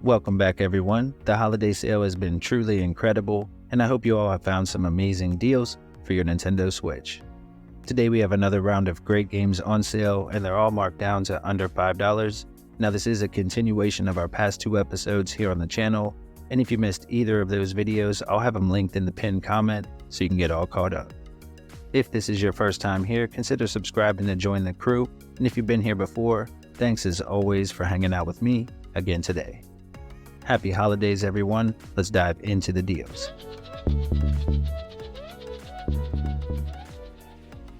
Welcome back everyone. The holiday sale has been truly incredible, and I hope you all have found some amazing deals for your Nintendo Switch. Today we have another round of great games on sale, and they're all marked down to under $5. Now this is a continuation of our past two episodes here on the channel, and if you missed either of those videos, I'll have them linked in the pinned comment so you can get all caught up. If this is your first time here, consider subscribing to join the crew, and if you've been here before, thanks as always for hanging out with me again today. Happy holidays everyone, let's dive into the deals.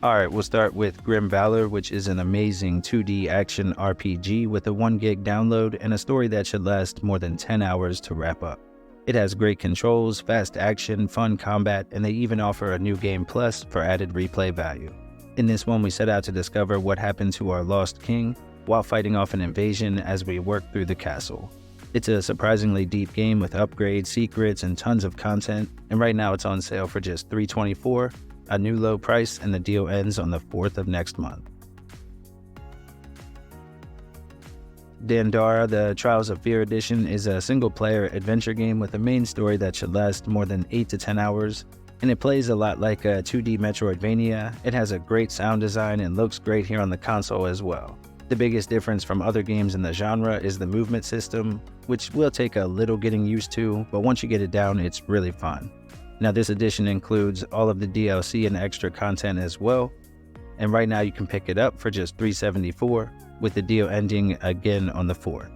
Alright, we'll start with Grimvalor, which is an amazing 2D action RPG with a 1 gig download and a story that should last more than 10 hours to wrap up. It has great controls, fast action, fun combat, and they even offer a new game plus for added replay value. In this one we set out to discover what happened to our lost king while fighting off an invasion as we work through the castle. It's a surprisingly deep game with upgrades, secrets, and tons of content, and right now it's on sale for just $324, a new low price, and the deal ends on the 4th of next month. Dandara, the Trials of Fear edition, is a single-player adventure game with a main story that should last more than 8 to 10 hours, and it plays a lot like a 2D Metroidvania. It has a great sound design and looks great here on the console as well. The biggest difference from other games in the genre is the movement system, which will take a little getting used to, but once you get it down, it's really fun. Now this edition includes all of the DLC and extra content as well, and right now you can pick it up for just $374, with the deal ending again on the 4th.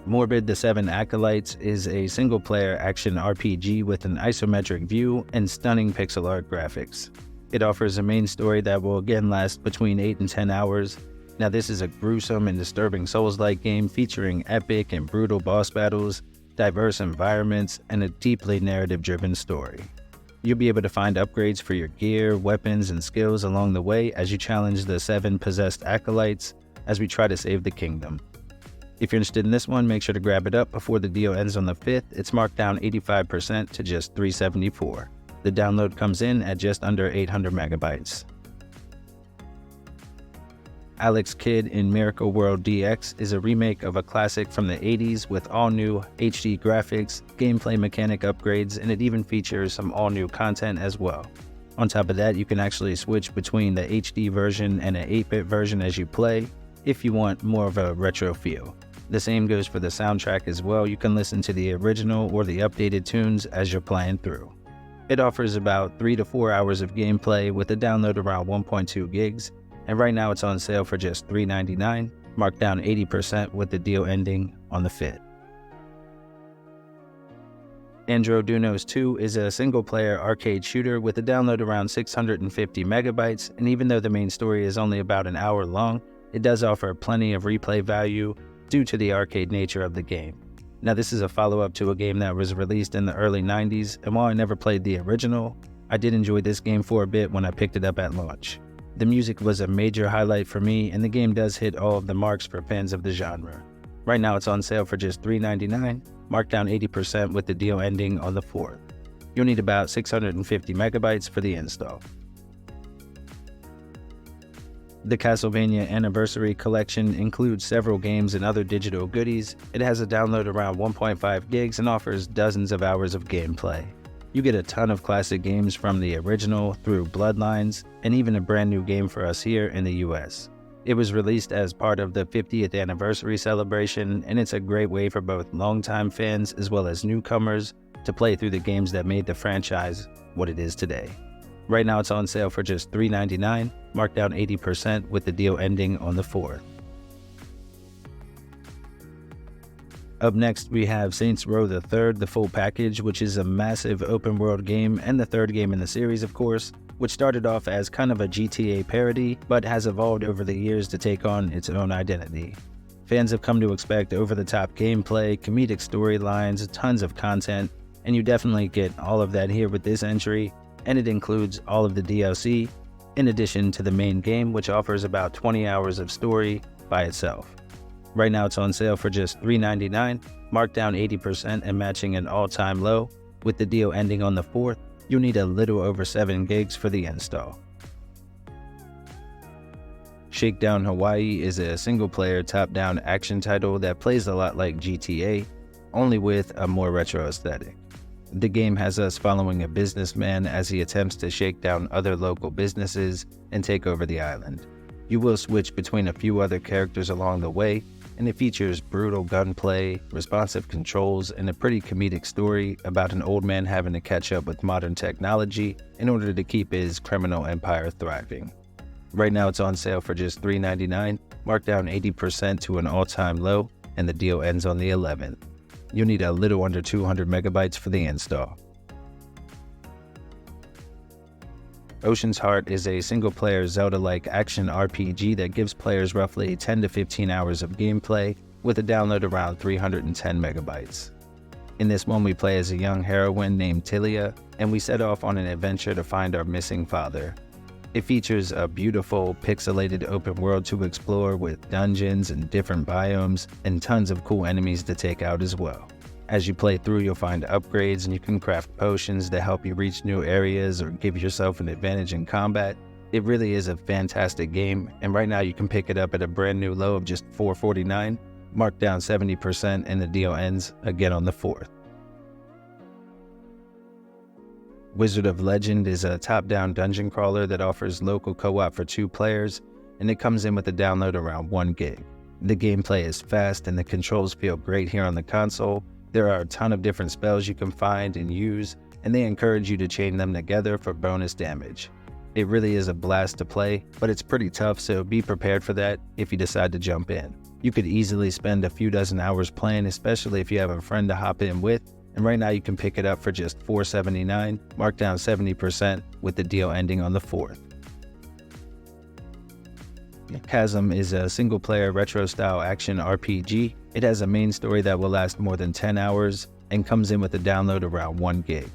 Morbid, the 7 Acolytes is a single-player action RPG with an isometric view and stunning pixel art graphics. It offers a main story that will again last between 8 and 10 hours. Now this is a gruesome and disturbing Souls-like game featuring epic and brutal boss battles, diverse environments, and a deeply narrative-driven story. You'll be able to find upgrades for your gear, weapons, and skills along the way as you challenge the 7 possessed Acolytes as we try to save the kingdom. If you're interested in this one, make sure to grab it up before the deal ends on the 5th. It's marked down 85% to just $374. The download comes in at just under 800 megabytes. Alex Kidd in Miracle World DX is a remake of a classic from the 80s with all new HD graphics, gameplay mechanic upgrades, and it even features some all new content as well. On top of that, you can actually switch between the HD version and an 8-bit version as you play, if you want more of a retro feel. The same goes for the soundtrack as well. You can listen to the original or the updated tunes as you're playing through. It offers about 3 to 4 hours of gameplay with a download around 1.2 gigs, and right now it's on sale for just $399, marked down 80% with the deal ending on the 5th. Andro Dunos II is a single-player arcade shooter with a download around 650 megabytes, and even though the main story is only about an hour long, it does offer plenty of replay value due to the arcade nature of the game. Now this is a follow-up to a game that was released in the early 90s, and while I never played the original, I did enjoy this game for a bit when I picked it up at launch. The music was a major highlight for me, and the game does hit all of the marks for fans of the genre. Right now it's on sale for just $399, marked down 80% with the deal ending on the 4th. You'll need about 650 megabytes for the install. The Castlevania Anniversary Collection includes several games and other digital goodies. It has a download around 1.5 gigs and offers dozens of hours of gameplay. You get a ton of classic games from the original through Bloodlines, and even a brand new game for us here in the US. It was released as part of the 50th anniversary celebration, and it's a great way for both longtime fans as well as newcomers to play through the games that made the franchise what it is today. Right now it's on sale for just $399, marked down 80% with the deal ending on the 4th. Up next we have Saints Row the Third, the full package, which is a massive open world game and the third game in the series of course, which started off as kind of a GTA parody, but has evolved over the years to take on its own identity. Fans have come to expect over-the-top gameplay, comedic storylines, tons of content, and you definitely get all of that here with this entry, and it includes all of the DLC, in addition to the main game, which offers about 20 hours of story by itself. Right now it's on sale for just $399, marked down 80% and matching an all-time low. With the deal ending on the 4th, you'll need a little over 7 gigs for the install. Shakedown Hawaii is a single-player top-down action title that plays a lot like GTA, only with a more retro aesthetic. The game has us following a businessman as he attempts to shake down other local businesses and take over the island. You will switch between a few other characters along the way, and it features brutal gunplay, responsive controls, and a pretty comedic story about an old man having to catch up with modern technology in order to keep his criminal empire thriving. Right now it's on sale for just $3.99, marked down 80% to an all-time low, and the deal ends on the 11th. You'll need a little under 200 megabytes for the install. Ocean's Heart is a single-player Zelda-like action RPG that gives players roughly 10 to 15 hours of gameplay with a download around 310 megabytes. In this one, we play as a young heroine named Tilia, and we set off on an adventure to find our missing father. It features a beautiful, pixelated open world to explore with dungeons and different biomes and tons of cool enemies to take out as well. As you play through, you'll find upgrades and you can craft potions to help you reach new areas or give yourself an advantage in combat. It really is a fantastic game, and right now you can pick it up at a brand new low of just $4.49, marked down 70%, and the deal ends again on the 4th. Wizard of Legend is a top-down dungeon crawler that offers local co-op for 2 players, and it comes in with a download around 1 gig. The gameplay is fast and the controls feel great here on the console. There are a ton of different spells you can find and use, and they encourage you to chain them together for bonus damage. It really is a blast to play, but it's pretty tough, so be prepared for that if you decide to jump in. You could easily spend a few dozen hours playing, especially if you have a friend to hop in with, and right now you can pick it up for just $4.79, marked down 70% with the deal ending on the 4th. Chasm is a single-player retro-style action RPG. It has a main story that will last more than 10 hours and comes in with a download around 1 gig.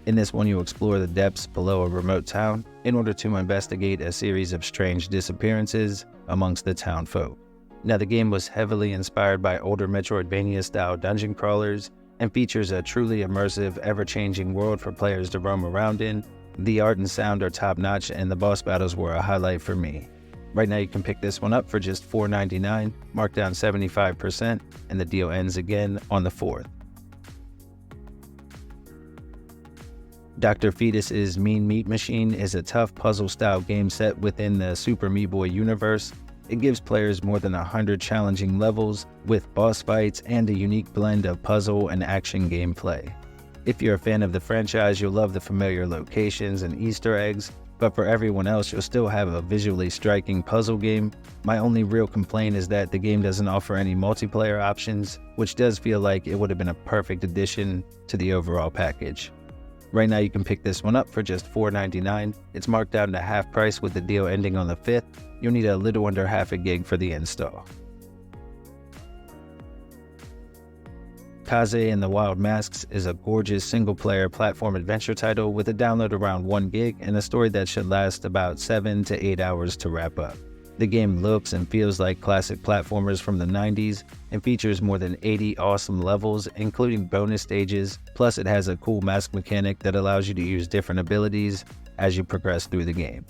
In this one, you'll explore the depths below a remote town in order to investigate a series of strange disappearances amongst the town folk. Now, the game was heavily inspired by older Metroidvania-style dungeon crawlers and features a truly immersive, ever-changing world for players to roam around in. The art and sound are top-notch, and the boss battles were a highlight for me. Right now you can pick this one up for just $4.99, marked down 75%, and the deal ends again on the 4th. Dr. Fetus's Mean Meat Machine is a tough puzzle-style game set within the Super Meat Boy universe. It gives players more than 100 challenging levels with boss fights and a unique blend of puzzle and action gameplay. If you're a fan of the franchise, you'll love the familiar locations and Easter eggs, but for everyone else, you'll still have a visually striking puzzle game. My only real complaint is that the game doesn't offer any multiplayer options, which does feel like it would have been a perfect addition to the overall package. Right now you can pick this one up for just $4.99. It's marked down to half price with the deal ending on the 5th. You'll need a little under half a gig for the install. Kaze and the Wild Masks is a gorgeous single-player platform adventure title with a download around 1 gig and a story that should last about 7 to 8 hours to wrap up. The game looks and feels like classic platformers from the 90s and features more than 80 awesome levels, including bonus stages, plus it has a cool mask mechanic that allows you to use different abilities as you progress through the game.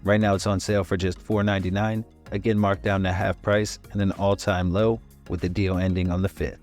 Right now it's on sale for just $4.99, again marked down to half price and an all-time low with the deal ending on the 5th.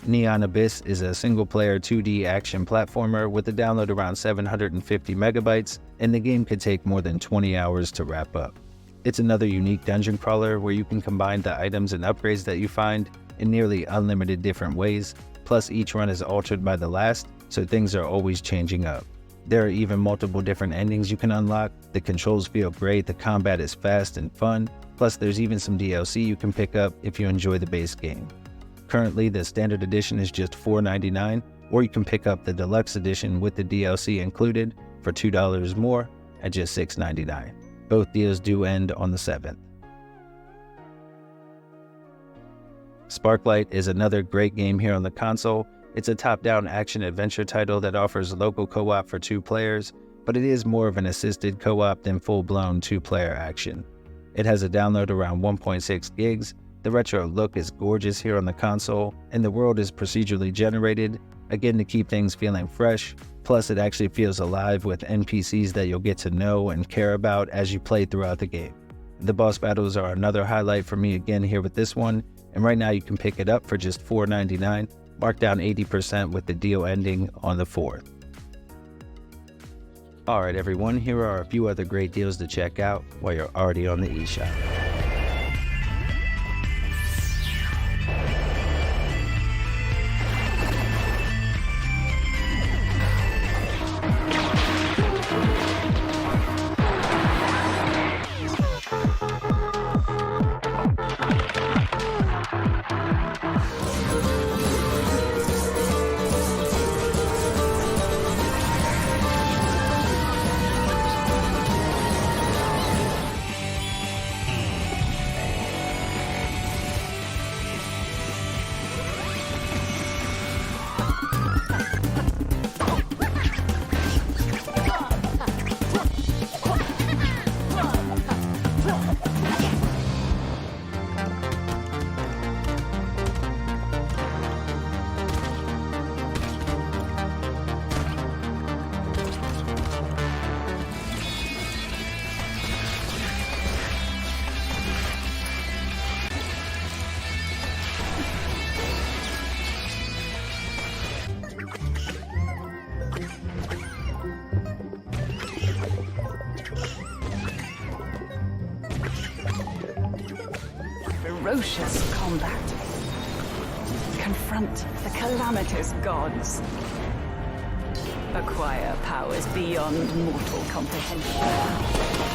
Neon Abyss is a single-player 2D action platformer with a download around 750 megabytes, and the game could take more than 20 hours to wrap up. It's another unique dungeon crawler where you can combine the items and upgrades that you find in nearly unlimited different ways, plus each run is altered by the last, so things are always changing up. There are even multiple different endings you can unlock, the controls feel great, the combat is fast and fun, plus there's even some DLC you can pick up if you enjoy the base game. Currently, the standard edition is just $4.99, or you can pick up the deluxe edition with the DLC included for $2 more at just $6.99. Both deals do end on the 7th. Sparklite is another great game here on the console. It's a top-down action-adventure title that offers local co-op for 2 players, but it is more of an assisted co-op than full-blown 2-player action. It has a download around 1.6 gigs. The retro look is gorgeous here on the console, and the world is procedurally generated again to keep things feeling fresh. Plus, it actually feels alive with NPCs that you'll get to know and care about as you play throughout the game. The boss battles are another highlight for me again here with this one, and right now you can pick it up for just $4.99, marked down 80% with the deal ending on the 4th. Alright everyone, here are a few other great deals to check out while you're already on the eShop. Ferocious combat. Confront the calamitous gods. Acquire powers beyond mortal comprehension.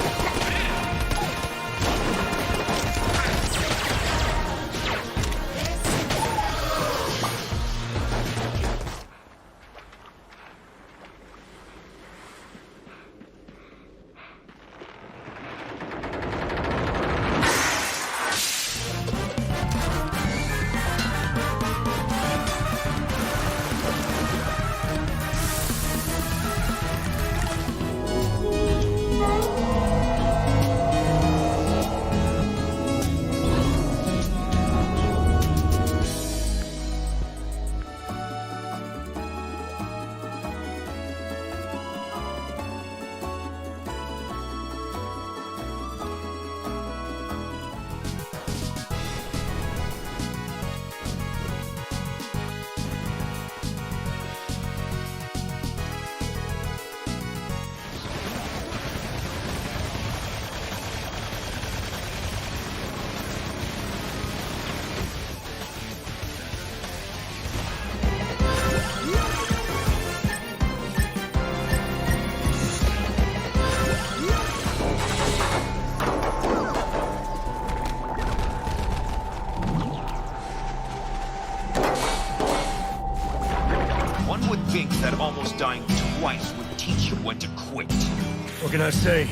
That almost dying twice would teach you when to quit. What can I say?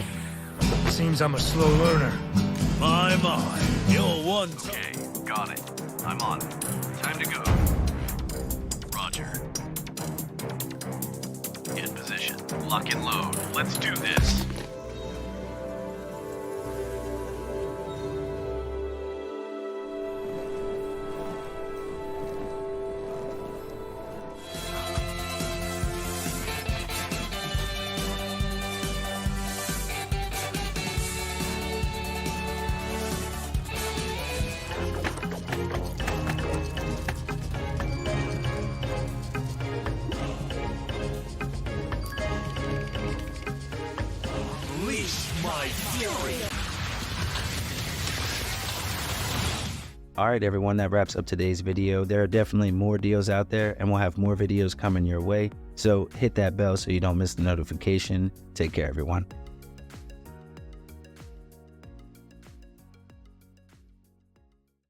Seems I'm a slow learner. My, you're one. Okay, got it. I'm on. Time to go. Roger. In position. Lock and load. Let's do this. Alright everyone, that wraps up today's video. There are definitely more deals out there and we'll have more videos coming your way. So hit that bell so you don't miss the notification. Take care everyone.